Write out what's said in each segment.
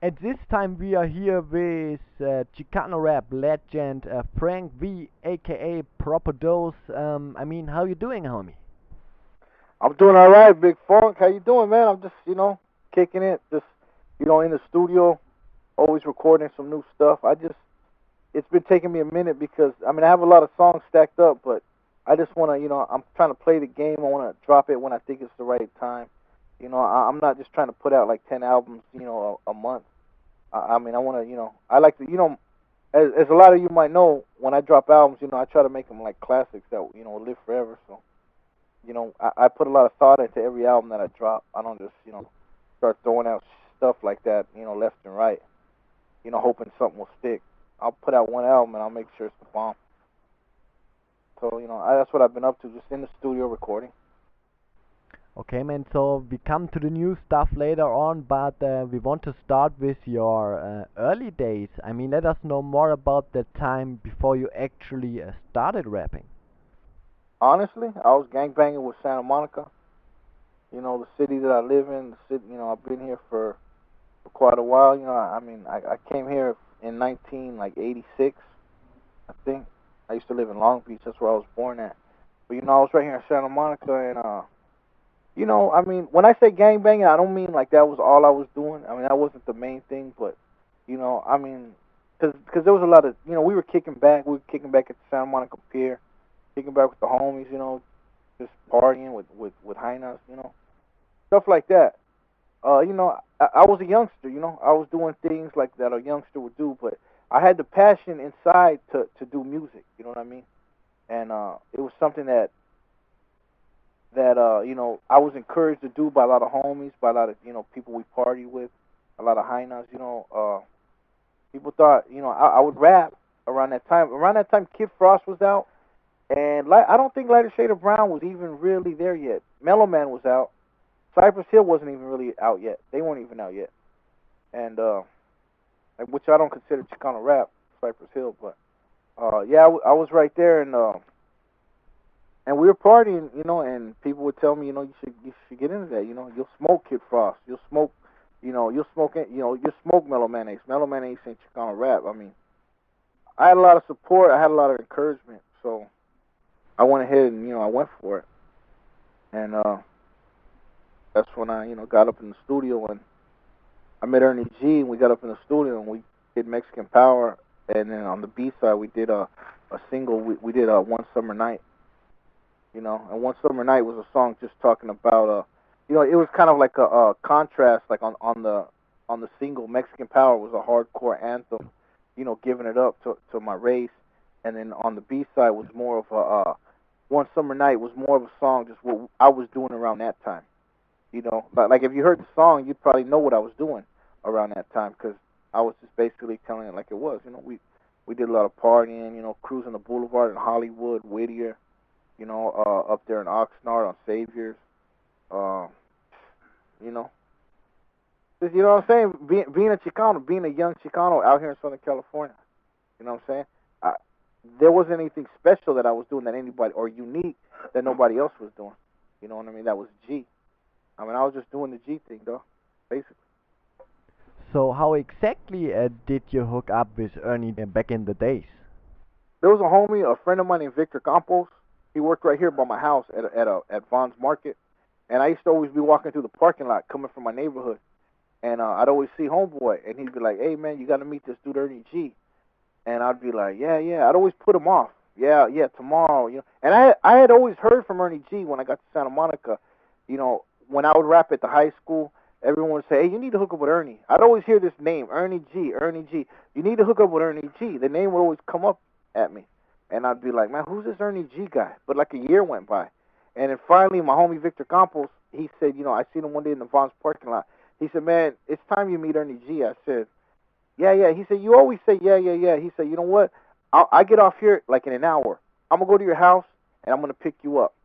At this time, we are here with Chicano Rap legend Frank V, aka Proper Dose. How you doing, homie? I'm doing all right, Big Funk. How you doing, man? I'm just, kicking it. Just, in the studio, always recording some new stuff. It's been taking me a minute because, I have a lot of songs stacked up, but I just want to, I'm trying to play the game. I want to drop it when I think it's the right time. I'm not just trying to put out like 10 albums, a month. I want to, I like to, as a lot of you might know, when I drop albums, I try to make them like classics that, live forever. So, I put a lot of thought into every album that I drop. I don't just, start throwing out stuff like that, left and right, hoping something will stick. I'll put out one album and I'll make sure it's the bomb. So, that's what I've been up to, just in the studio recording. Okay, man. So we come to the new stuff later on, but we want to start with your early days. Let us know more about the time before you actually started rapping. Honestly, I was gangbanging with Santa Monica, the city that I live in. The city, I've been here for quite a while. I came here in 1986, I think. I used to live in Long Beach. That's where I was born at. But I was right here in Santa Monica, and when I say gangbanging, I don't mean like that was all I was doing. That wasn't the main thing, but because there was a lot of, we were kicking back. We were kicking back at the Santa Monica Pier, kicking back with the homies, just partying with hyenas, stuff like that. I was a youngster, I was doing things like that a youngster would do, but I had the passion inside to do music, you know what I mean? And it was something that I was encouraged to do by a lot of homies, by a lot of people we party with, a lot of hyenas. People thought I would rap around that time. Around that time, Kid Frost was out, and I don't think Lighter Shade of Brown was even really there yet. Mellow Man was out. Cypress Hill wasn't even really out yet. They weren't even out yet, and which I don't consider Chicano Rap, Cypress Hill, but yeah, I was right there, and we were partying, and people would tell me, you should get into that, you'll smoke Kid Frost, you'll smoke, you'll smoke it, you'll smoke Mellow Mayonnaise. Mellow Mayonnaise ain't Chicano Rap. I had a lot of support, I had a lot of encouragement, so I went ahead and I went for it, and that's when I got up in the studio and I met Ernie G, and we got up in the studio and we did Mexican Power, and then on the B side we did a single, we did One Summer Night. And One Summer Night was a song just talking about it was kind of like a contrast, like on the single Mexican Power was a hardcore anthem, giving it up to my race, and then on the B side was more of a One Summer Night was more of a song just what I was doing around that time. Like if you heard the song, you'd probably know what I was doing around that time because I was just basically telling it like it was. We did a lot of partying, cruising the boulevard in Hollywood, Whittier, up there in Oxnard on Saviors. Uh, you know, just, what I'm saying? Being a Chicano, being a young Chicano out here in Southern California, you know what I'm saying? I, there wasn't anything special that I was doing that anybody, or unique that nobody else was doing. You know what I mean? That was G. I was just doing the G thing, though, basically. So how exactly did you hook up with Ernie back in the days? There was a homie, a friend of mine named Victor Campos. He worked right here by my house at Vaughn's Market, and I used to always be walking through the parking lot coming from my neighborhood, and I'd always see Homeboy, and he'd be like, "Hey man, you got to meet this dude Ernie G," and I'd be like, "Yeah, yeah." I'd always put him off. Yeah, yeah, tomorrow, And I had always heard from Ernie G when I got to Santa Monica. When I would rap at the high school, everyone would say, "Hey, you need to hook up with Ernie." I'd always hear this name, Ernie G, Ernie G. You need to hook up with Ernie G. The name would always come up at me. And I'd be like, "Man, who's this Ernie G guy?" But like a year went by. And then finally, my homie Victor Campos, he said, I seen him one day in the Vaughn's parking lot. He said, "Man, it's time you meet Ernie G." I said, "Yeah, yeah." He said, "You always say, yeah, yeah, yeah." He said, "You know what? I get off here like in an hour. I'm going to go to your house, and I'm going to pick you up.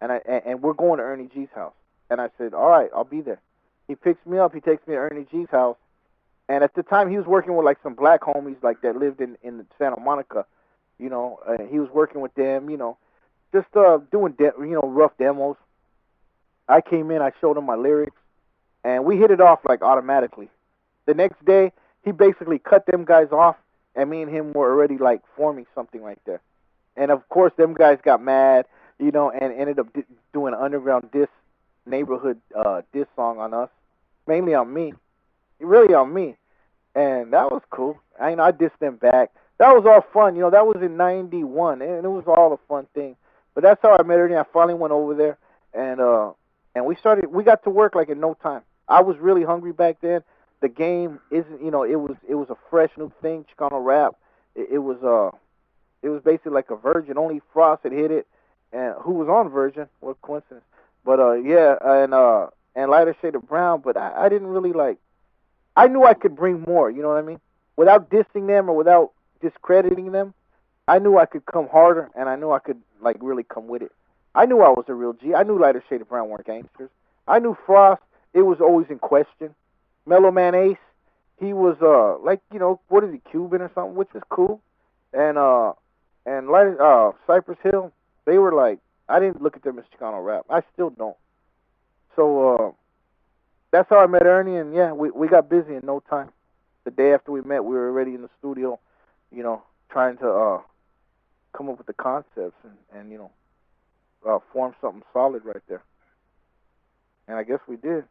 And we're going to Ernie G's house." And I said, "All right, I'll be there." He picks me up. He takes me to Ernie G's house. And at the time, he was working with like some black homies like that lived in Santa Monica. He was working with them. Just doing rough demos. I came in. I showed him my lyrics, and we hit it off like automatically. The next day, he basically cut them guys off, and me and him were already like forming something right there. And of course, them guys got mad, and ended up doing an underground diss, neighborhood diss song on us, mainly on me, really on me, and that was cool. I dissed them back. That was all fun, That was in '91, and it was all a fun thing. But that's how I met Ernie. I finally went over there, and we started. We got to work like in no time. I was really hungry back then. The game isn't, it was a fresh new thing, Chicano Rap. It was basically like a Virgin. Only Frost had hit it, and who was on Virgin? What coincidence! But yeah, and Lighter Shade of Brown. But I didn't really like. I knew I could bring more. You know what I mean? Without dissing them or without discrediting them, I knew I could come harder, and I knew I could like really come with it. I knew I was a real G. I knew Lighter Shade of Brown weren't gangsters. I knew Frost. It was always in question. Mellow Man Ace. He was like what is he, Cuban or something, which is cool. And Lighter Cypress Hill. They were like, I didn't look at them as Chicano Rap. I still don't. So that's how I met Ernie, and yeah, we got busy in no time. The day after we met, we were already in the studio, trying to come up with the concepts and form something solid right there. And I guess we did.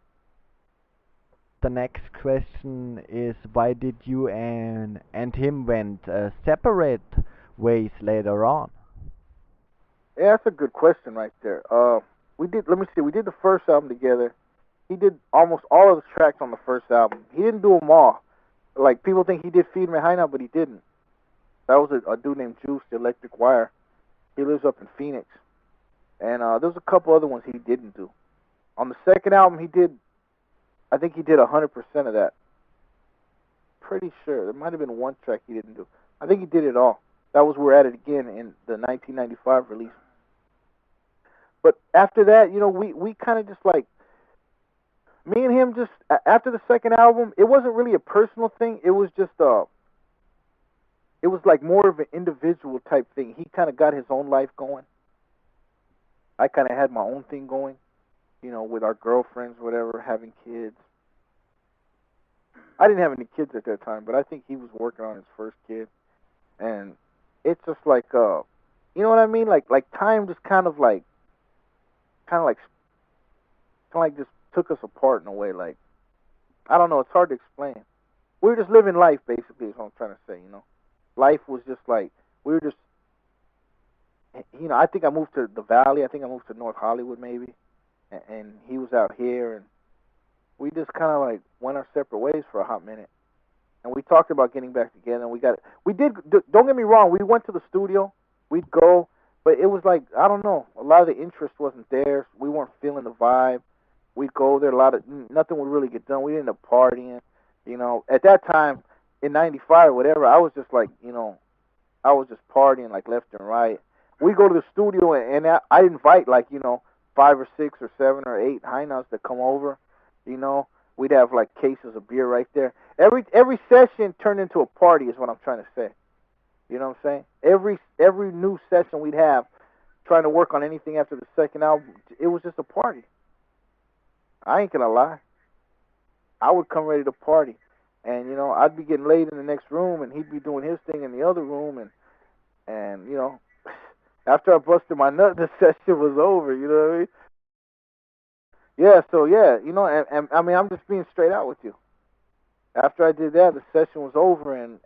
The next question is why did you and him went separate ways later on? Yeah, that's a good question right there. We did. Let me see. We did the first album together. He did almost all of the tracks on the first album. He didn't do them all. Like people think he did Feed Me High Now, but he didn't. That was a dude named Juice, the Electric Wire. He lives up in Phoenix, and there's a couple other ones he didn't do. On the second album, he did. I think he did 100% of that. Pretty sure there might have been one track he didn't do. I think he did it all. That was We're At It Again in the 1995 release. But after that, we kind of just like me and him just after the second album, it wasn't really a personal thing. It was just it was like more of an individual type thing. He kind of got his own life going. I kind of had my own thing going, with our girlfriends, whatever, having kids. I didn't have any kids at that time, but I think he was working on his first kid, and it's just like you know what I mean? Like time just kind of like just took us apart in a way. Like I don't know, it's hard to explain. We were just living life, basically, is what I'm trying to say. Life was just like we were just. I think I moved to the Valley. I think I moved to North Hollywood, maybe, and he was out here, and we just kind of like went our separate ways for a hot minute. And we talked about getting back together, and we did. Don't get me wrong. We went to the studio. We'd go, but it was like I don't know. A lot of the interest wasn't there. We weren't feeling the vibe. We'd go there. Nothing would really get done. We ended up partying. At that time in '95 or whatever, I was just like, I was just partying like left and right. We go to the studio, and I invite like 5 or 6 or 7 or 8 high-nots to come over. We'd have like cases of beer right there. Every session turned into a party is what I'm trying to say. You know what I'm saying? Every new session we'd have, trying to work on anything after the second album, it was just a party. I ain't gonna lie. I would come ready to party, and I'd be getting laid in the next room, and he'd be doing his thing in the other room, and after I busted my nut, the session was over. You know what I mean? Yeah. So yeah, and I mean, I'm just being straight out with you. After I did that, the session was over, and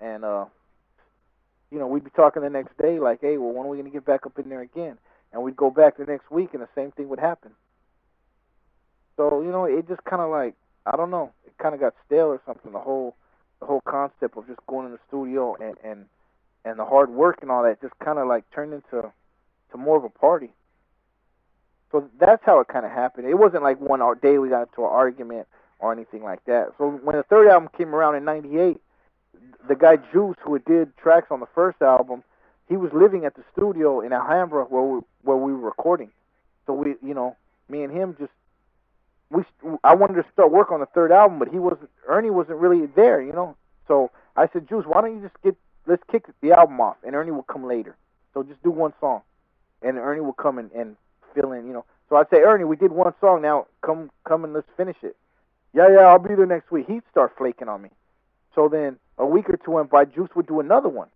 we'd be talking the next day, like, hey, well, when are we gonna get back up in there again? And we'd go back the next week, and the same thing would happen. So it just kind of like I don't know, it kind of got stale or something. The whole concept of just going in the studio and the hard work and all that just kind of like turned into more of a party. So that's how it kind of happened. It wasn't like one day we got into an argument or anything like that. So when the third album came around in '98, the guy Juice, who had did tracks on the first album, he was living at the studio in Alhambra where we were recording. So me and him just I wanted to start work on the third album, but Ernie wasn't really there. So I said, Juice, why don't you just let's kick the album off, and Ernie will come later. So just do one song, and Ernie will come and fill in. So I'd say, Ernie, we did one song, now come and let's finish it. Yeah, I'll be there next week. He'd start flaking on me. So then a week or two went by, Juice would do another one,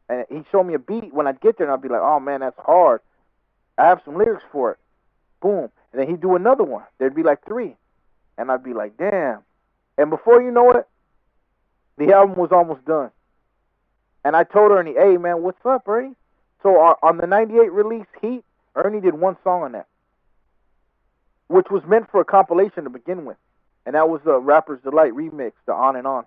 and he'd show me a beat. When I'd get there, and I'd be like, "Oh man, that's hard. I have some lyrics for it." Boom, and then he'd do another one. There'd be like three, and I'd be like, "Damn!" And before you know it, the album was almost done. And I told Ernie, "Hey man, what's up, Ernie?" So on the '98 release, Heat, Ernie did one song on that, which was meant for a compilation to begin with, and that was the Rapper's Delight remix, the On and On.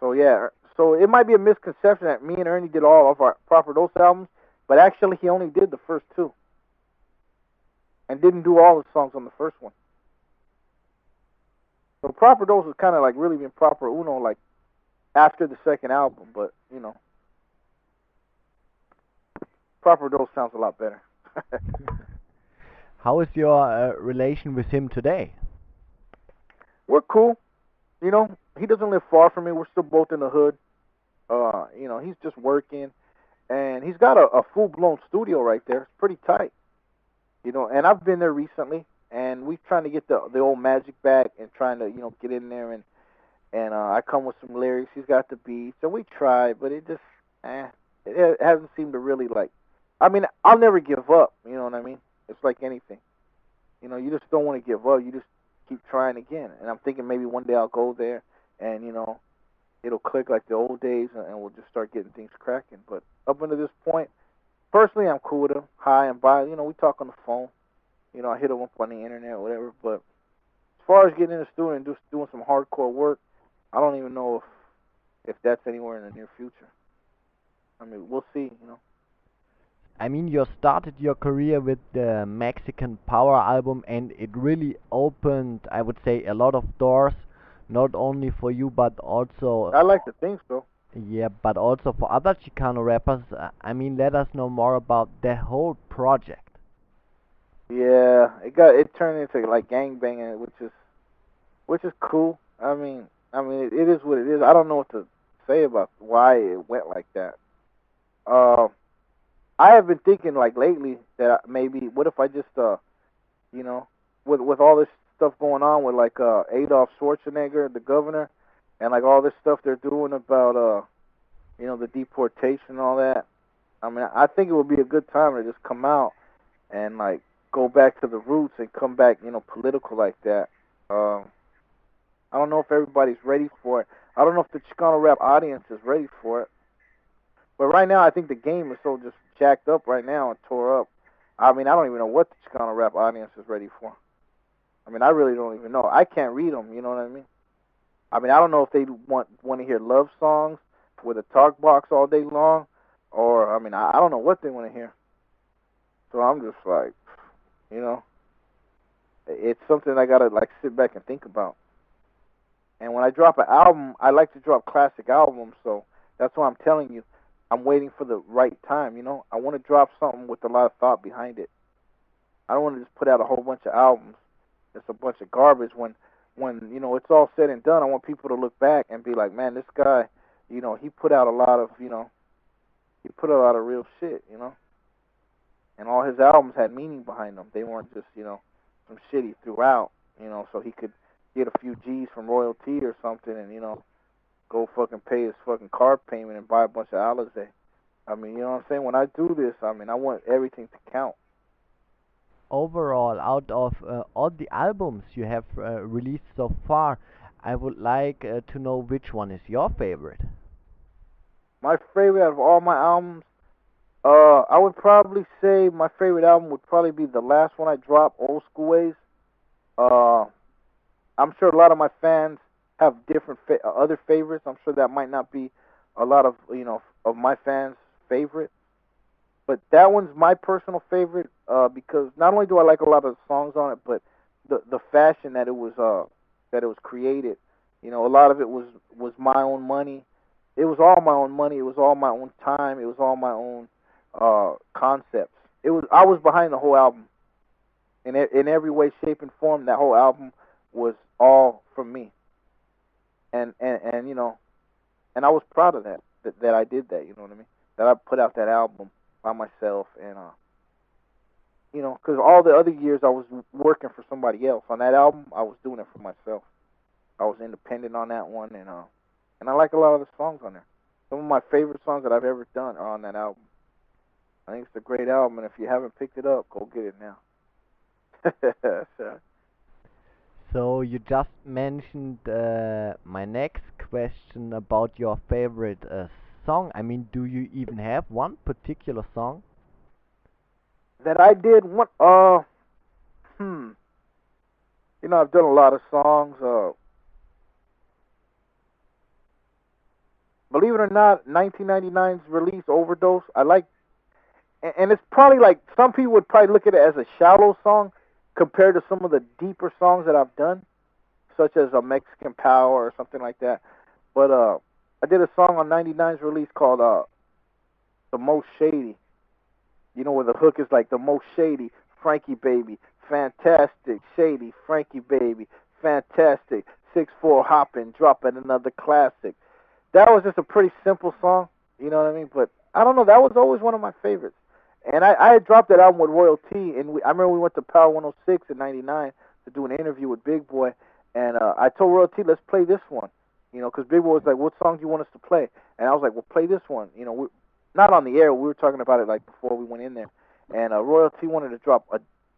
So yeah, so it might be a misconception that me and Ernie did all of our Proper Dose albums, but actually he only did the first two and didn't do all the songs on the first one. So Proper Dose was kind of like really been Proper Uno like after the second album, but you know, Proper Dose sounds a lot better. How is your relation with him today? We're cool. You know, he doesn't live far from me. We're still both in the hood. You know, he's just working, and he's got a full blown studio right there. It's pretty tight. You know, and I've been there recently, and we're trying to get the old magic back and trying to get in there and I come with some lyrics. He's got the beats, and we try, but it just it hasn't seemed to really like. I mean, I'll never give up. You know what I mean? It's like anything. You know, you just don't want to give up. You just keep trying again. And I'm thinking maybe one day I'll go there, and it'll click like the old days, and we'll just start getting things cracking. But up until this point, personally, I'm cool with him. Hi and bye. You know, we talk on the phone. You know, I hit him up on the internet or whatever. But as far as getting in the studio and just doing some hardcore work, I don't even know if that's anywhere in the near future. I mean, we'll see. You know. I mean, you started your career with the Mexican Power album, and it really opened, I would say, a lot of doors, not only for you, but also, I like to think so. yeah, but also for other Chicano rappers. I mean, let us know more about the whole project. Yeah, it turned into like gang banging, which is cool. I mean, it is what it is. I don't know what to say about why it went like that. Uh, I have been thinking like lately that maybe what if I just you know with all this stuff going on with like Adolf Schwarzenegger, the governor, and like all this stuff they're doing about the deportation and all that. I mean, I think it would be a good time to just come out and like go back to the roots and come back, political like that. Um, I don't know if everybody's ready for it. I don't know if the Chicano rap audience is ready for it. But right now, I think the game is so just jacked up right now and tore up. I mean, I don't even know what the Chicano rap audience is ready for. I mean, I really don't even know. I can't read them. You know what I mean? I mean, I don't know if they want to hear love songs with a talk box all day long, or I mean, I don't know what they want to hear. So I'm just like, you know, it's something I gotta like sit back and think about. And when I drop an album, I like to drop classic albums. So that's why I'm telling you, I'm waiting for the right time. You know, I want to drop something with a lot of thought behind it. I don't want to just put out a whole bunch of albums. It's a bunch of garbage. When it's all said and done, I want people to look back and be like, man, this guy, he put out a lot of, he put out a lot of real shit. And all his albums had meaning behind them. They weren't just, some shit he threw out. So he could get a few G's from royalty or something, and go fucking pay his fucking car payment and buy a bunch of Alizé. I mean, you know what I'm saying? When I do this, I mean, I want everything to count. Overall, out of all the albums you have released so far, I would like to know which one is your favorite. My favorite out of all my albums, I would probably say my favorite album would probably be the last one I dropped, Old School Ways. Uh, I'm sure a lot of my fans have different other favorites. I'm sure that might not be a lot of of my fans' favorite, but that one's my personal favorite because not only do I like a lot of the songs on it, but the fashion that it was created. A lot of it was my own money. It was all my own money. It was all my own time. It was all my own concepts. I was behind the whole album in every way, shape, and form. That whole album was all from me, and and I was proud of that I did that. You know what I mean? That I put out that album by myself, and because all the other years I was working for somebody else. On that album, I was doing it for myself. I was independent on that one, and I like a lot of the songs on there. Some of my favorite songs that I've ever done are on that album. I think it's a great album, and if you haven't picked it up, go get it now. So, So you just mentioned my next question about your favorite song. I mean, do you even have one particular song? that I did one. Hmm. I've done a lot of songs. Believe it or not, 1999's release, Overdose. I like, and it's probably like some people would probably look at it as a shallow song compared to some of the deeper songs that I've done, such as a Mexican Power or something like that. But I did a song on 99's release called "The Most Shady." Where the hook is like the most shady, Frankie baby, fantastic, shady, Frankie baby, fantastic, 6'4" hopping, dropping another classic. That was just a pretty simple song, you know what I mean? But I don't know, that was always one of my favorites. And I had dropped that album with Royal T, and I remember we went to Power 106 in '99 to do an interview with Big Boy, and I told Royal T, let's play this one, because Big Boy was like, what song do you want us to play? And I was like, well, play this one. Not on the air. We were talking about it like before we went in there, and Royalty wanted to drop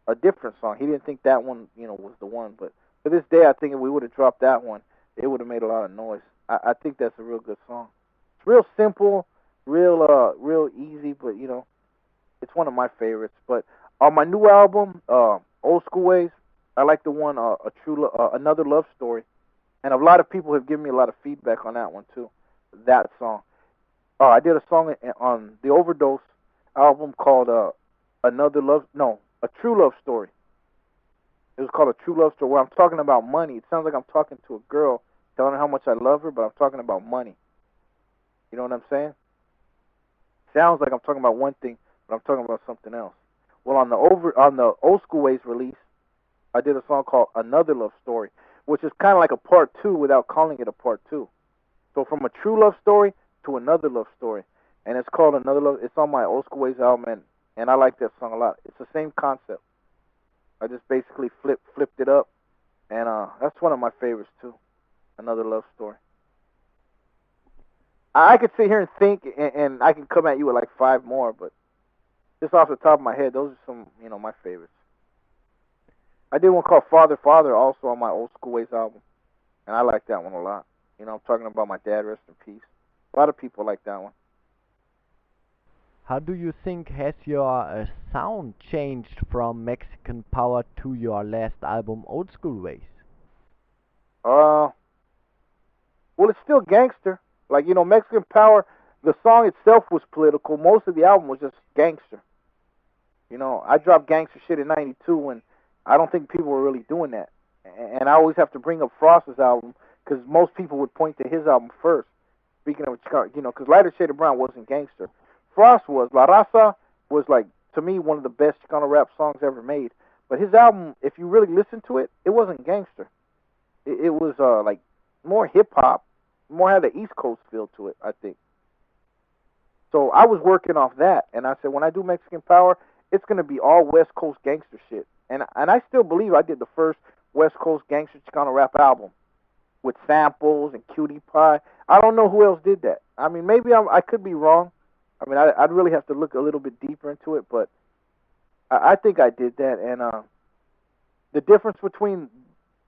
a different song. He didn't think that one, was the one. But to this day, I think if we would have dropped that one, it would have made a lot of noise. I think that's a real good song. It's real simple, real easy, but it's one of my favorites. But on my new album, Old School Ways, I like the one Another Love Story, and a lot of people have given me a lot of feedback on that one too. That song. I did a song on the Overdose album called Another Love, no, A True Love Story. It was called A True Love Story, where I'm talking about money. It sounds like I'm talking to a girl, telling her how much I love her, but I'm talking about money. You know what I'm saying? Sounds like I'm talking about one thing, but I'm talking about something else. Well, on the Old School Ways release, I did a song called Another Love Story, which is kind of like a part two without calling it a part two. So from a true love story to another love story, and it's called Another Love. It's on my Old School Ways album, and I like that song a lot. It's the same concept. I just basically flipped it up, and that's one of my favorites too. Another Love Story. I could sit here and think, and I can come at you with like five more, but just off the top of my head, those are some my favorites. I did one called Father Father also on my Old School Ways album, and I like that one a lot. I'm talking about my dad, rest in peace. A lot of people like that one. How do you think has your sound changed from Mexican Power to your last album, Old School Ways? Uh, well, it's still gangster. Like Mexican Power. The song itself was political. Most of the album was just gangster. I dropped gangster shit in '92 when I don't think people were really doing that. And I always have to bring up Frost's album because most people would point to his album first. Speaking of, because Lighter Shade of Brown wasn't gangster. Frost was. La Raza was like, to me, one of the best Chicano rap songs ever made. But his album, if you really listen to it, it wasn't gangster. It was like more hip hop, more had the East Coast feel to it, I think. So I was working off that, and I said when I do Mexican Power, it's gonna be all West Coast gangster shit, and I still believe I did the first West Coast gangster Chicano rap album with samples and Cutie Pie. I don't know who else did that. I mean, maybe I could be wrong. I mean, I'd really have to look a little bit deeper into it, but I think I did that. And the difference between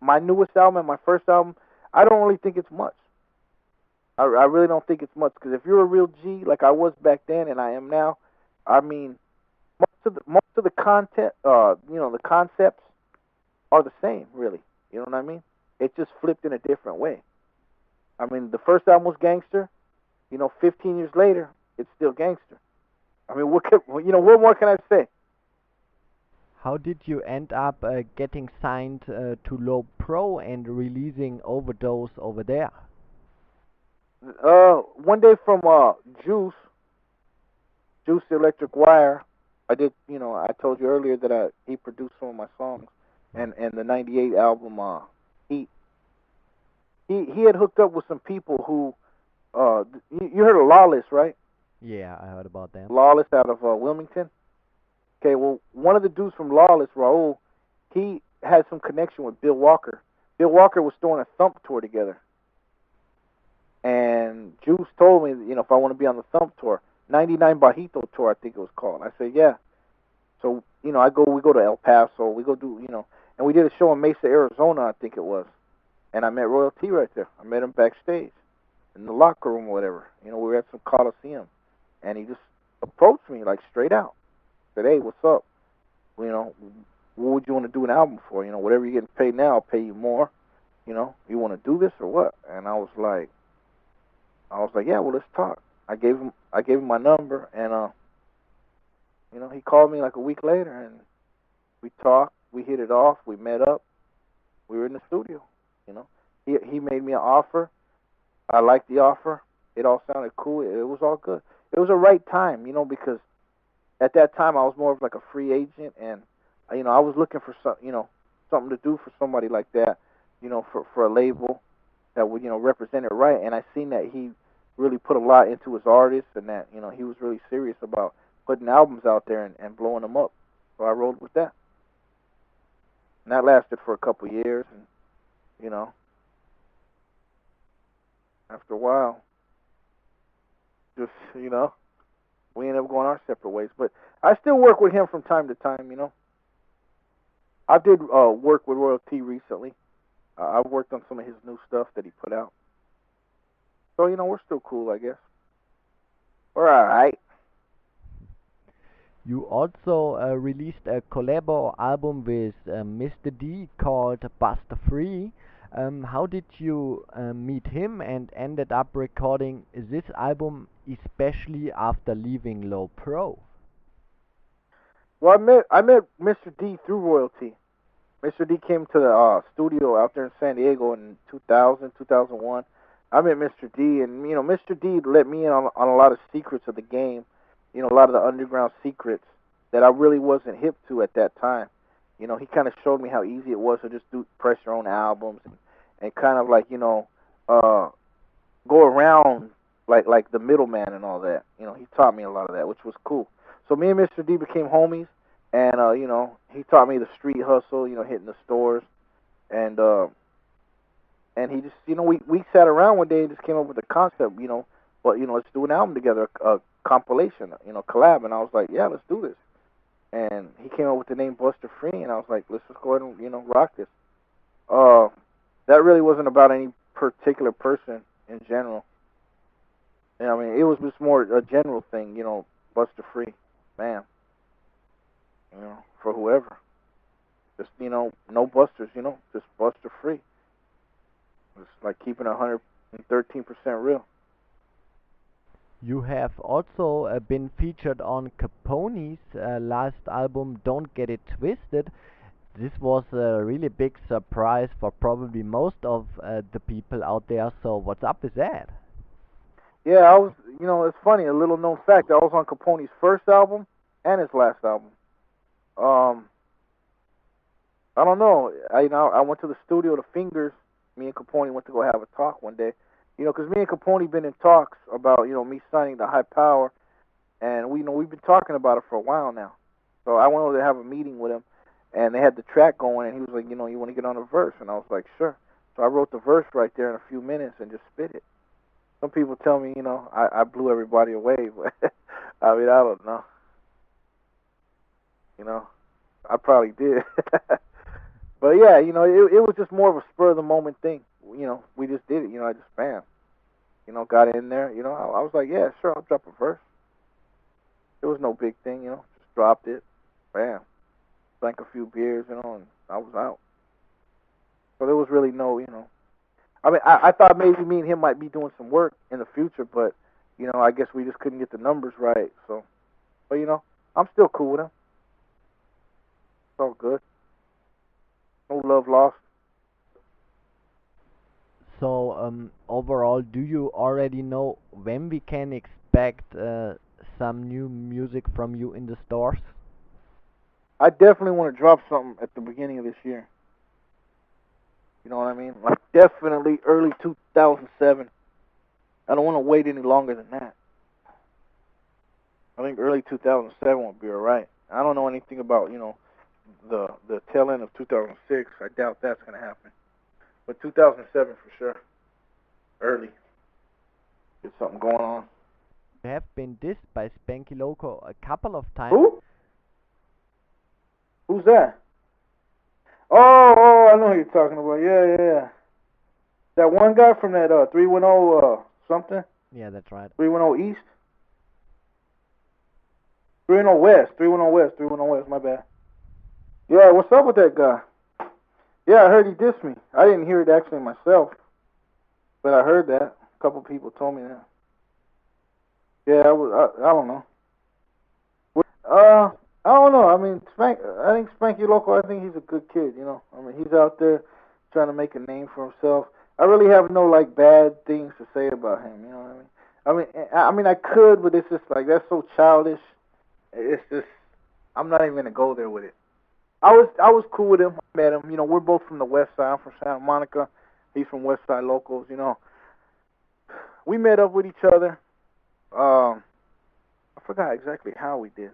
my newest album and my first album, I don't really think it's much. I really don't think it's much because if you're a real G like I was back then and I am now, I mean, most of the content, the concepts are the same, really. You know what I mean? It just flipped in a different way. I mean, the first album was gangster. 15 years later, it's still gangster. I mean, what more can I say? How did you end up getting signed to Lowepro and releasing Overdose over there? One day from Juice the Electric Wire, I did. I told you earlier that he produced some of my songs, and the '98 album. He he had hooked up with some people who. You heard of Lawless, right? Yeah, I heard about them. Lawless out of Wilmington. Okay, well, one of the dudes from Lawless, Raul, he had some connection with Bill Walker. Bill Walker was throwing a Thump tour together, and Juice told me, if I want to be on the Thump tour, 99 Bajito tour, I think it was called. I said, yeah. So, we go to El Paso, we go do, and we did a show in Mesa, Arizona, I think it was. And I met Royal T right there. I met him backstage in the locker room or whatever. We were at some Coliseum. And he just approached me, like, straight out. Said, hey, what's up? What would you want to do an album for? Whatever you're getting paid now, I'll pay you more. You want to do this or what? And I was like, yeah, well, let's talk. I gave him my number, and he called me like a week later, and we talked. We hit it off. We met up. We were in the studio. He made me an offer. I liked the offer. It all sounded cool. It was all good. It was a right time, because at that time I was more of like a free agent, and I was looking for something to do for somebody like that, for a label that would represent it right. And I seen that he really put a lot into his artists, and that he was really serious about putting albums out there and blowing them up. So I rolled with that, and that lasted for a couple of years, and after a while, just we ended up going our separate ways. But I still work with him from time to time. I did work with Royal T recently. I've worked on some of his new stuff that he put out. So we're still cool, I guess. We're all right. You also released a collabo album with Mr. D called Buster Free. How did you meet him and ended up recording this album, especially after leaving Lowepro? Well, I met Mr. D through Royal T. Mr. D came to the studio out there in San Diego in 2000, 2001. I met Mr. D, and Mr. D let me in on a lot of secrets of the game. A lot of the underground secrets that I really wasn't hip to at that time. He kind of showed me how easy it was to just press your own albums, and kind of like uh, go around like the middleman and all that. He taught me a lot of that, which was cool. So me and Mr. D became homies, and he taught me the street hustle, hitting the stores, and and he just we sat around one day and just came up with a concept, but let's do an album together, a compilation, collab, and I was like, yeah, let's do this. And he came up with the name Buster Free, and I was like, let's just go ahead and rock this. Uh, that really wasn't about any particular person in general. I mean, it was just more a general thing, Buster Free, man, for whoever. Just no busters, just Buster Free. It's like keeping 113% real. You have also been featured on Capone-E's last album, Don't Get It Twisted. This was a really big surprise for probably most of the people out there. So what's up with that? Yeah, I was. It's funny. A little known fact. I was on Capone-E's first album and his last album. Um, I don't know. I went to the studio to Fingers. Me and Capone went to go have a talk one day. Because me and Capone been in talks about me signing the High Power, and we've been talking about it for a while now. So I went over to have a meeting with him, and they had the track going, and he was like, you want to get on a verse, and I was like, sure. So I wrote the verse right there in a few minutes and just spit it. Some people tell me, I blew everybody away, but I mean, I don't know. I probably did. But yeah, it was just more of a spur of the moment thing. We just did it. I just bam, got in there. I was like, yeah, sure, I'll drop a verse. It was no big thing, just dropped it, bam, drank a few beers, and I was out. So there was really no, I mean, I thought maybe me and him might be doing some work in the future, but I guess we just couldn't get the numbers right. So, but I'm still cool with him. It's all good. No love lost. So overall, do you already know when we can expect some new music from you in the stores? I definitely want to drop something at the beginning of this year. You know what I mean? Like definitely early 2007. I don't want to wait any longer than that. I think early 2007 would be alright. I don't know anything about the tail end of 2006. I doubt that's gonna happen. But 2007 for sure. Early. Get something going on. You have been dissed by Spanky Loco a couple of times. Who? Who's that? Oh, I know who you're talking about. Yeah. That one guy from that 310 something. Yeah, that's right. 310 East. 310 West. 310 West. 310 West. My bad. Yeah, what's up with that guy? Yeah, I heard he dissed me. I didn't hear it actually myself, but I heard that. A couple people told me that. Yeah, I don't know. I don't know. I mean, I think Spanky Loco. I think he's a good kid. You know, I mean, he's out there trying to make a name for himself. I really have no like bad things to say about him. You know what I mean? I mean, I could, but it's just like that's so childish. It's just I'm not even gonna go there with it. I was cool with him. I met him. You know, we're both from the West Side. I'm from Santa Monica. He's from West Side Locals. You know, we met up with each other. I forgot exactly how we did.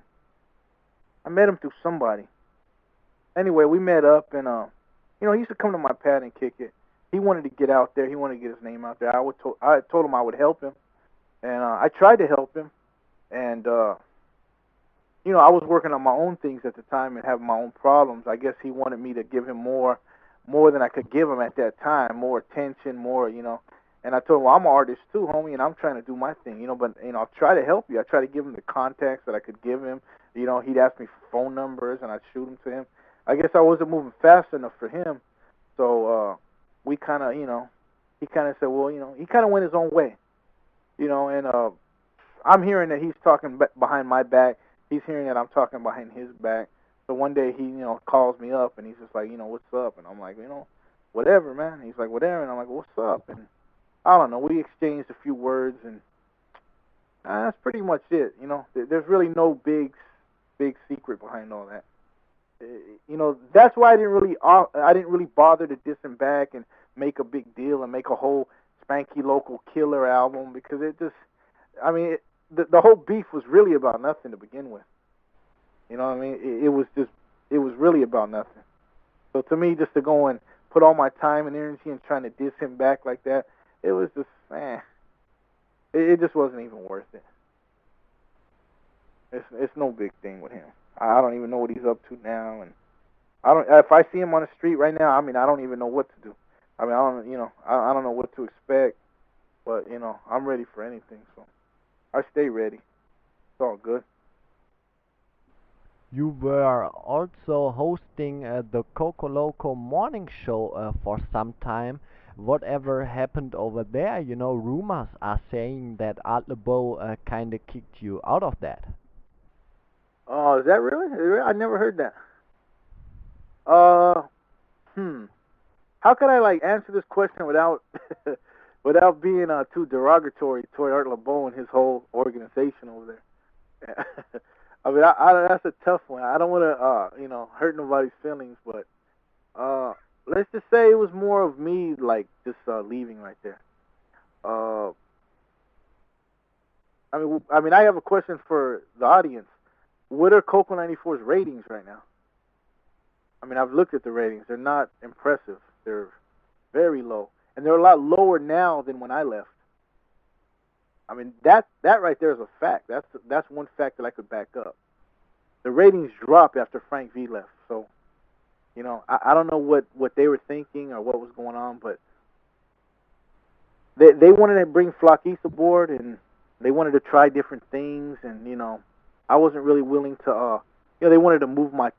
I met him through somebody. Anyway, we met up and you know, he used to come to my pad and kick it. He wanted to get out there. He wanted to get his name out there. I told him I would help him, and I tried to help him. And you know, I was working on my own things at the time and having my own problems. I guess he wanted me to give him more than I could give him at that time, more attention, more, you know. And I told him, well, I'm an artist too, homie, and I'm trying to do my thing, you know. But you know, I'll try to help you. I try to give him the contacts that I could give him. You know, he'd ask me for phone numbers, and I'd shoot them to him. I guess I wasn't moving fast enough for him, so we kind of, you know, he kind of said, well, you know, he kind of went his own way, you know. And I'm hearing that he's talking behind my back. He's hearing that I'm talking behind his back. So one day he, you know, calls me up and he's just like, you know, what's up? And I'm like, you know, whatever, man. He's like, whatever. And I'm like, what's up? And I don't know. We exchanged a few words and that's pretty much it. You know, there's really no big secret behind all that. You know, that's why I didn't really bother to diss him back and make a big deal and make a whole Spanky Local Killer album because it just, I mean, the whole beef was really about nothing to begin with. You know what I mean? It was really about nothing. So to me, just to go and put all my time and energy and trying to diss him back like that, it was just, it just wasn't even worth it. It's no big thing with him. I don't even know what he's up to now, and I don't. If I see him on the street right now, I mean, I don't even know what to do. I mean, I don't, you know, I don't know what to expect, but you know, I'm ready for anything, so I stay ready. It's all good. You were also hosting the Coco Loco morning show for some time. Whatever happened over there? You know, rumors are saying that Art LeBeau kind of kicked you out of that. Oh, is that really? I never heard that. Uh, hmm. How could I like answer this question without without being too derogatory toward Art LeBeau and his whole organization over there? I mean, that's a tough one. I don't want to, you know, hurt nobody's feelings, but uh, let's just say it was more of me, like just leaving right there. Uh, I have a question for the audience. What are Coco 94's ratings right now? I mean, I've looked at the ratings. They're not impressive. They're very low, and they're a lot lower now than when I left. I mean, that right there is a fact. That's one fact that I could back up. The ratings dropped after Frank V left. So, you know, I don't know what they were thinking or what was going on, but they wanted to bring Flockis aboard and they wanted to try different things, and you know, I wasn't really willing to. You know, they wanted to move my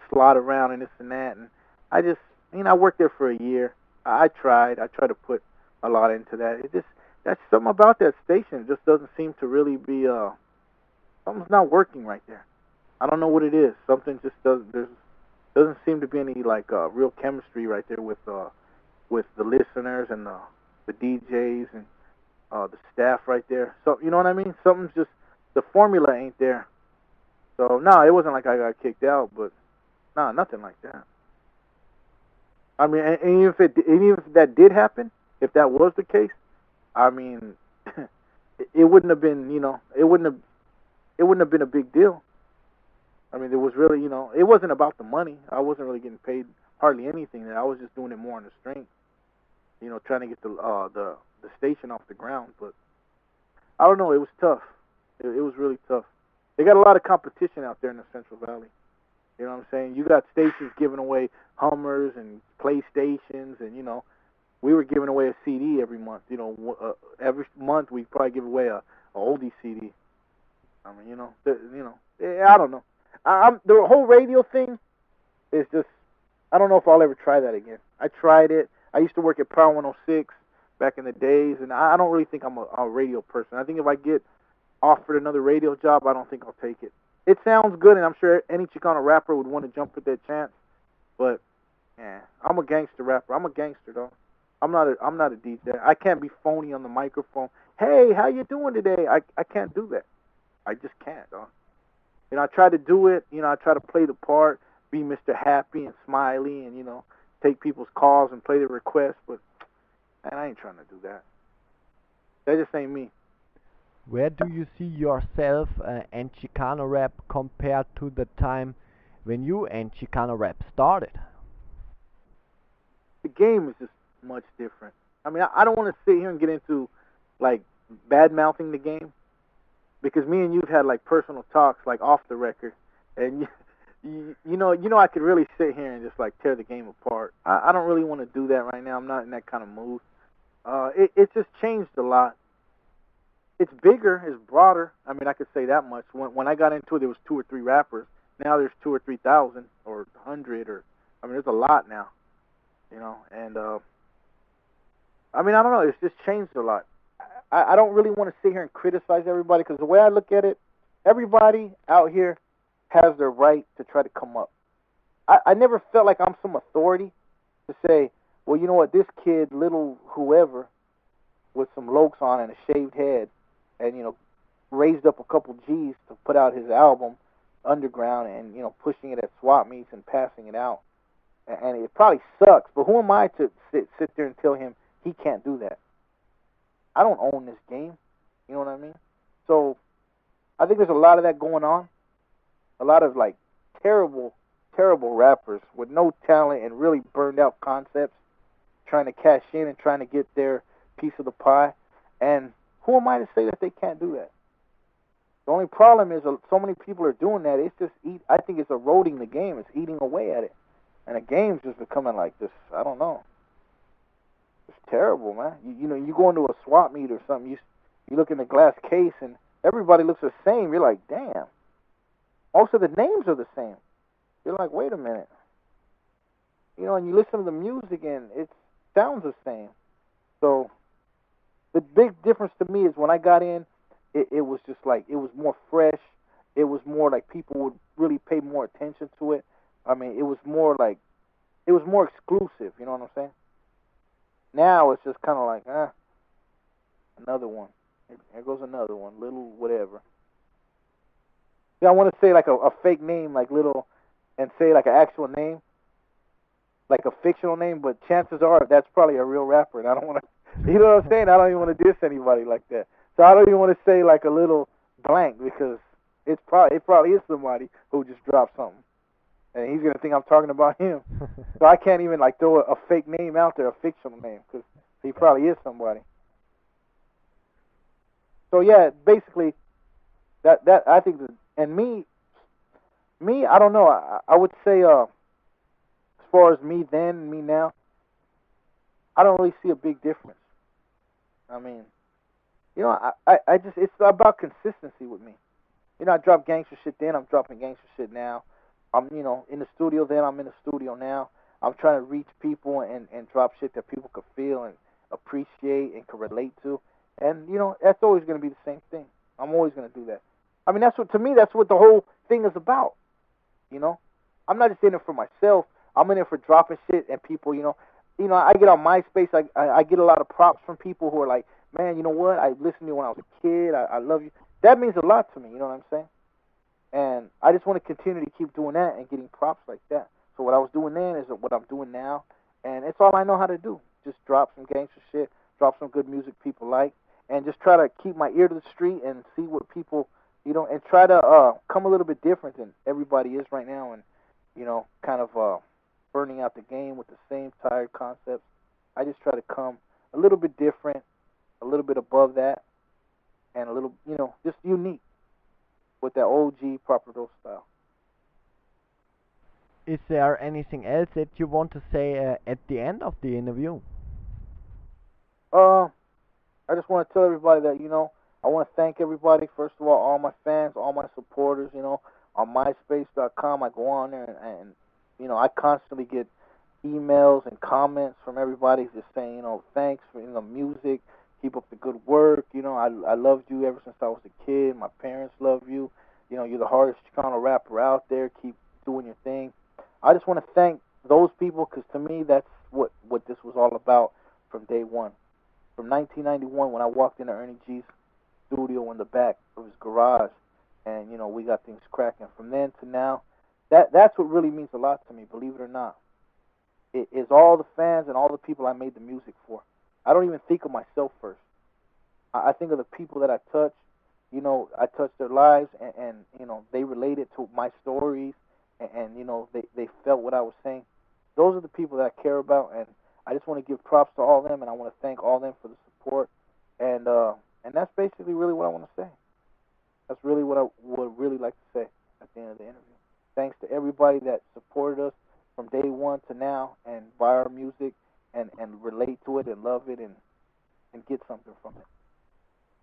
slot around and this and that, and I just, you know, I worked there for a year. I tried. I tried to put a lot into that. It just that's something about that station. It just doesn't seem to really be. Something's not working right there. I don't know what it is. Something just doesn't seem to be any like real chemistry right there with the listeners and the DJs and the staff right there. So you know what I mean? Something's just the formula ain't there. So no, it wasn't like I got kicked out, but no, nothing like that. I mean, and even if that did happen, if that was the case, I mean, it wouldn't have been, you know, it wouldn't have been a big deal. I mean, there was really, you know, it wasn't about the money. I wasn't really getting paid hardly anything. I was just doing it more on the strength. trying to get the station off the ground. But I don't know. It was tough. It was really tough. They got a lot of competition out there in the Central Valley. You know what I'm saying? You got stations giving away Hummers and PlayStations, and we were giving away a CD every month. Every month we probably give away a oldie CD. I mean, I don't know. The whole radio thing is just, I don't know if I'll ever try that again. I tried it. I used to work at Power 106 back in the days, and I don't really think I'm a radio person. I think if I get offered another radio job, I don't think I'll take it. It sounds good, and I'm sure any Chicano rapper would want to jump at that chance. But yeah, I'm a gangster rapper. I'm a gangster though. I'm not a DJ. I can't be phony on the microphone. Hey, how you doing today? I can't do that. I just can't, dog. I try to do it. I try to play the part, be Mr. Happy and Smiley, and take people's calls and play their requests. But man, I ain't trying to do that. That just ain't me. Where do you see yourself and Chicano Rap compared to the time when you and Chicano Rap started? The game is just much different. I mean, I don't want to sit here and get into like bad mouthing the game, because me and you've had like personal talks like off the record, and I could really sit here and just like tear the game apart. I don't really want to do that right now. I'm not in that kind of mood. It just changed a lot. It's bigger, it's broader. I mean, I could say that much. When I got into it, there was 2 or 3 rappers. Now there's 2 or 3,000 or 100, or I mean, there's a lot now. And I mean, I don't know. It's just changed a lot. I don't really want to sit here and criticize everybody, because the way I look at it, everybody out here has their right to try to come up. I never felt like I'm some authority to say, well, you know what, this kid, little whoever, with some lokes on and a shaved head, and raised up a couple G's to put out his album underground, and pushing it at swap meets and passing it out, and it probably sucks. But who am I to sit there and tell him he can't do that? I don't own this game. You know what I mean? So I think there's a lot of that going on. A lot of like terrible, terrible rappers with no talent and really burned out concepts, trying to cash in and trying to get their piece of the pie. And who am I to say that they can't do that? The only problem is so many people are doing that. It's just I think it's eroding the game. It's eating away at it, and the game's just becoming like this. I don't know. It's terrible, man. You go into a swap meet or something. You look in the glass case and everybody looks the same. You're like, damn. Most of the names are the same. You're like, wait a minute. And you listen to the music and it sounds the same. So the big difference to me is when I got in, it was just like, it was more fresh. It was more like people would really pay more attention to it. I mean, it was more exclusive. You know what I'm saying? Now it's just kind of like, another one. Here goes another one, little whatever. Yeah, I want to say like a fake name, like little, and say like an actual name, like a fictional name, but chances are that's probably a real rapper, and I don't want to, you know what I'm saying? I don't even want to diss anybody like that. So I don't even want to say like a little blank, because it probably is somebody who just dropped something, and he's gonna think I'm talking about him. So I can't even like throw a fake name out there, a fictional name, because he probably is somebody. So yeah, basically, that I think, and me, I don't know. I would say, as far as me then and me now, I don't really see a big difference. I mean, I just, it's about consistency with me. I dropped gangster shit then, I'm dropping gangster shit now. I'm, in the studio then, I'm in the studio now. I'm trying to reach people and drop shit that people could feel and appreciate and can relate to. And, that's always going to be the same thing. I'm always going to do that. I mean, to me, that's what the whole thing is about. I'm not just in it for myself. I'm in it for dropping shit and people, I get on MySpace, I get a lot of props from people who are like, man, you know what? I listened to you when I was a kid. I love you. That means a lot to me, you know what I'm saying? And I just want to continue to keep doing that and getting props like that. So what I was doing then is what I'm doing now, and it's all I know how to do. Just drop some gangster shit, drop some good music people like, and just try to keep my ear to the street and see what people, and try to come a little bit different than everybody is right now, and kind of burning out the game with the same tired concepts. I just try to come a little bit different, a little bit above that, and a little, just unique with that OG proper dope style. Is there anything else that you want to say at the end of the interview? Uh, I just want to tell everybody that, I want to thank everybody. First of all my fans, all my supporters. On MySpace.com, I go on there and I constantly get emails and comments from everybody just saying, thanks for music. Keep up the good work. I loved you ever since I was a kid. My parents love you. You're the hardest Chicano rapper out there. Keep doing your thing. I just want to thank those people because to me that's what this was all about from day one. From 1991 when I walked into Ernie G's studio in the back of his garage, and we got things cracking. From then to now, that's what really means a lot to me. Believe it or not, it is all the fans and all the people I made the music for. I don't even think of myself first. I think of the people that I touch. I touched their lives, and they related to my stories, and they felt what I was saying. Those are the people that I care about, and I just want to give props to all of them, and I want to thank all of them for the support, and that's basically really what I want to say. That's really what I would really like to say at the end of the interview. Thanks to everybody that supported us from day one to now, and buy our music, and relate to it, and love it, and get something from it.